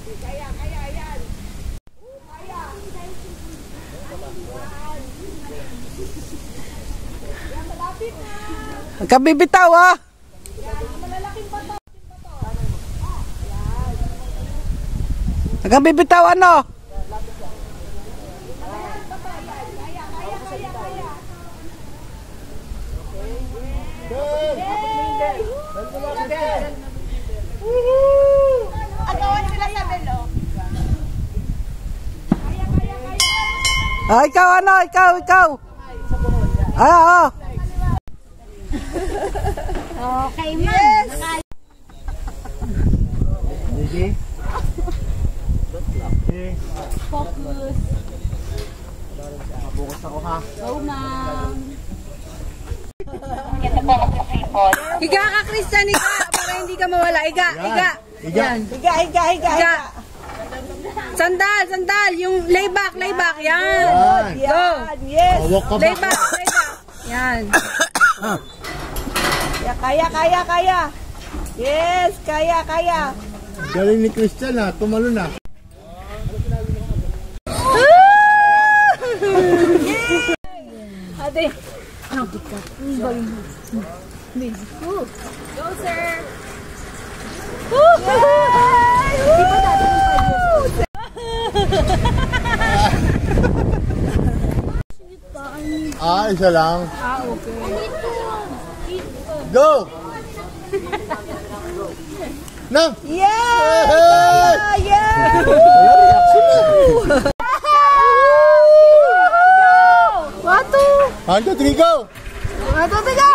Kaya, yan. Kaya. Yan, malapit na. Kabibitaw ah. Malalaking bato. Kabibitaw ano? Agawan sila sa belo. Ah, ikaw ano? Ikaw. Ah, oh. Okay, man. Sige. Focus. Focus ako ha. Go, ma'am. Higa ka, Christian, higa. Para hindi ka mawala. Higa. Higa. Sandal. Yung layback. Yan. Go. Yes. Layback. Yan. Kaya. Yes, kaya. Galing ni Christian ha. Tumalo na. Ate. Go, sir. Di ba dati ng 5 years? Isa lang. Okay. Go! Na! Yeah! Yeah! Wala reaction na. 1, 2, 1, 2, 3, go! 1, 2, 3, go!